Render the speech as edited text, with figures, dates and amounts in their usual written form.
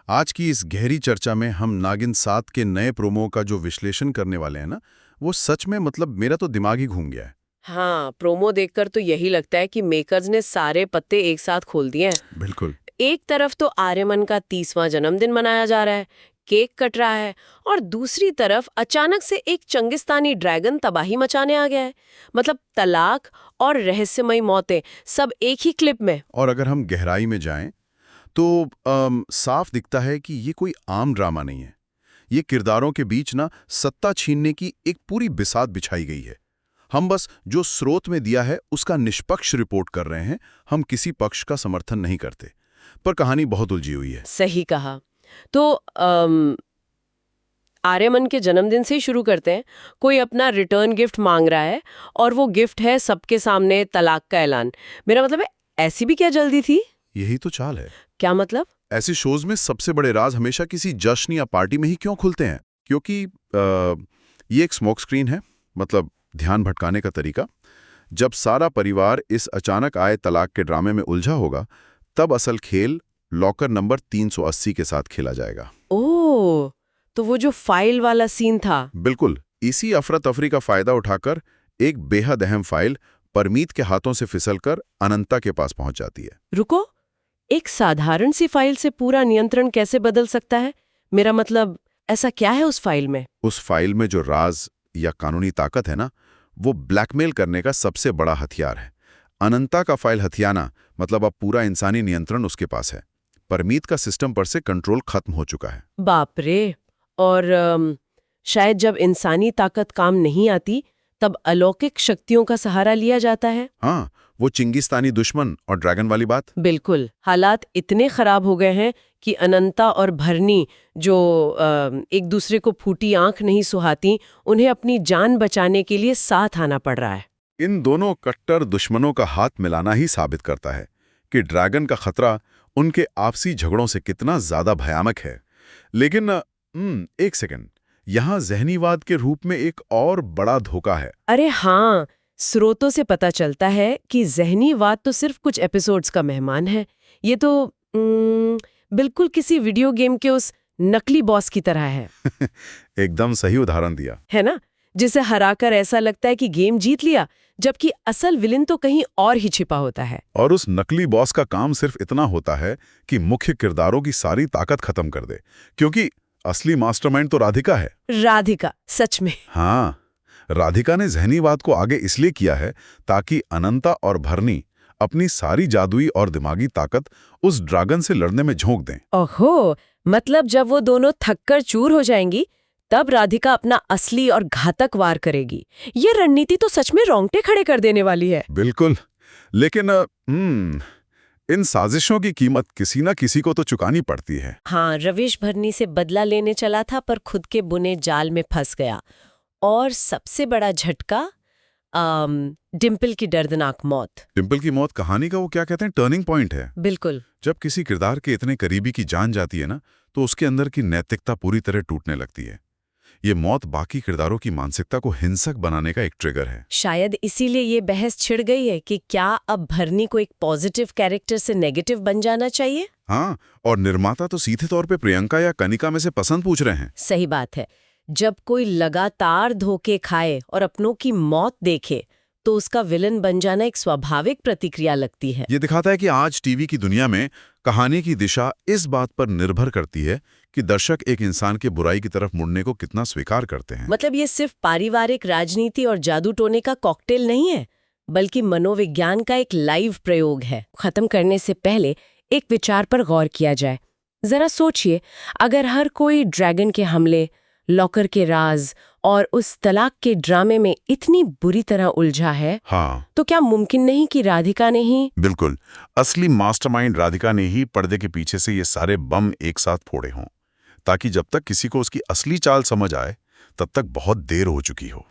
आज की इस गहरी चर्चा में हम नागिन 7 के नए प्रोमो का जो विश्लेषण करने वाले हैं ना, वो सच में मतलब मेरा तो दिमाग ही घूम गया है। हाँ, प्रोमो देखकर तो यही लगता है कि मेकर्स ने सारे पत्ते एक साथ खोल दिए हैं। बिल्कुल। एक तरफ तो आर्यमन का 30वां जन्मदिन मनाया जा रहा है, केक कट रहा है, और दूसरी तरफ अचानक से एक चंगिस्तानी ड्रैगन तबाही मचाने आ गया है। मतलब तलाक और रहस्यमयी मौतें सब एक ही क्लिप में। और अगर हम गहराई में जाएं तो साफ दिखता है कि ये कोई आम ड्रामा नहीं है। ये किरदारों के बीच ना सत्ता छीनने की एक पूरी बिसात बिछाई गई है। हम बस जो स्रोत में दिया है उसका निष्पक्ष रिपोर्ट कर रहे हैं। हम किसी पक्ष का समर्थन नहीं करते, पर कहानी बहुत उलझी हुई है। सही कहा। तो आर्यमन के जन्मदिन से ही शुरू करते हैं। कोई अपना रिटर्न गिफ्ट मांग रहा है और वो गिफ्ट है सबके सामने तलाक का ऐलान। मेरा मतलब है, ऐसी भी क्या जल्दी थी? यही तो चाल है। क्या मतलब? ऐसे शोज में सबसे बड़े राज हमेशा किसी जश्न या पार्टी में ही क्यों खुलते हैं? क्योंकि ये एक स्मोक स्क्रीन है, मतलब ध्यान भटकाने का तरीका। जब सारा परिवार इस अचानक आए तलाक के ड्रामे में उलझा होगा, तब असल खेल लॉकर नंबर 380 के साथ खेला जाएगा। ओह, तो वो जो फाइल वाला सीन था। बिल्कुल, इसी अफरा तफरी का फायदा उठाकर एक बेहद अहम फाइल परमीत के हाथों से फिसलकर अनंता के पास पहुंच जाती है। रुको, एक साधारण सी फाइल से पूरा नियंत्रण कैसे बदल सकता है? मेरा मतलब, ऐसा क्या है उस फाइल में? उस फाइल में जो राज या कानूनी ताकत है ना, वो ब्लैकमेल करने का सबसे बड़ा हथियार है। अनंता का फाइल हथियाना मतलब अब पूरा इंसानी नियंत्रण उसके पास है। परमीत का सिस्टम पर से कंट्रोल खत्म हो चुका है। बाप रे। और शायद जब इंसानी ताकत काम नहीं आती, तब अलौकिक शक्तियों का सहारा लिया जाता है। हाँ, वो चिंगिस्तानी दुश्मन और ड्रैगन वाली बात। बिल्कुल। हालात इतने खराब हो गए हैं कि अनंता और भरनी, जो एक दूसरे को फूटी आंख नहीं सुहाती, उन्हें अपनी जान बचाने के लिए साथ आना पड़ रहा है। इन दोनों कट्टर दुश्मनों का हाथ मिलाना ही साबित करता है कि ड्रैगन का खतरा उनके आपसी झगड़ों से कितना ज्यादा भयानक है। लेकिन एक सेकंड, यहाँ ज़हनीवाद के रूप में एक और बड़ा धोखा है। अरे हाँ, स्रोतों से पता चलता है कि ज़हनीवाद तो सिर्फ कुछ एपिसोड्स का मेहमान है। ये तो बिल्कुल किसी वीडियो गेम के उस नकली बॉस की तरह है। एकदम सही उदाहरण दिया। है ना? जिसे हराकर ऐसा लगता है कि गेम जीत लिया, जबकि असल विलेन तो कहीं और ही छिपा होता है। और उस नकली बॉस का काम सिर्फ इतना होता है कि मुख्य किरदारों की सारी ताकत खत्म कर दे, क्योंकि असली मास्टरमाइंड तो राधिका है। राधिका, सच में। हाँ, राधिका ने ज़हनीवाद को आगे इसलिए किया है ताकि अनंता और भरनी अपनी सारी जादुई और दिमागी ताकत उस ड्रैगन से लड़ने में झोंक दें। ओहो, मतलब जब वो दोनों थककर चूर हो जाएंगी, तब राधिका अपना असली और घातक वार करेगी। ये रणनीति तो सच में रोंगटे खड़े कर देने वाली है। बिल्कुल, लेकिन इन साजिशों की कीमत किसी न किसी को तो चुकानी पड़ती है। हाँ, रवीश भरनी से बदला लेने चला था, पर खुद के बुने जाल में फंस गया। और सबसे बड़ा झटका, डिम्पल की दर्दनाक मौत। डिम्पल की मौत कहानी का वो क्या कहते हैं, टर्निंग पॉइंट है। बिल्कुल। जब किसी किरदार के इतने करीबी की जान जाती है ना, तो उसके अंदर की नैतिकता पूरी तरह टूटने लगती है। ये मौत बाकी किरदारों की मानसिकता को हिंसक बनाने का एक ट्रिगर है। शायद इसीलिए ये बहस छिड़ गई है कि क्या अब भरनी को एक पॉजिटिव कैरेक्टर से नेगेटिव बन जाना चाहिए। हाँ, और निर्माता तो सीधे तौर पे प्रियंका या कनिका में से पसंद पूछ रहे हैं। सही बात है। जब कोई लगातार धोखे खाए और अपनों की मौत देखे, तो उसका विलन बन जाना एक स्वाभाविक प्रतिक्रिया लगती है। ये दिखाता है कि आज टीवी की दुनिया में कहानी की दिशा इस बात पर निर्भर करती है कि दर्शक एक इंसान के बुराई की तरफ मुड़ने को कितना स्वीकार करते हैं। मतलब ये सिर्फ पारिवारिक राजनीति और जादू टोने का कॉकटेल नहीं है, बल्कि मनोविज्ञान का एक लाइव प्रयोग है। खत्म करने से पहले एक विचार पर गौर किया जाए। जरा सोचिए, अगर हर कोई ड्रैगन के हमले, लॉकर के राज और उस तलाक के ड्रामे में इतनी बुरी तरह उलझा है, हाँ, तो क्या मुमकिन नहीं कि राधिका ने ही? बिल्कुल, असली मास्टरमाइंड राधिका ने ही पर्दे के पीछे से ये सारे बम एक साथ फोड़े हों, ताकि जब तक किसी को उसकी असली चाल समझ आए, तब तक बहुत देर हो चुकी हो।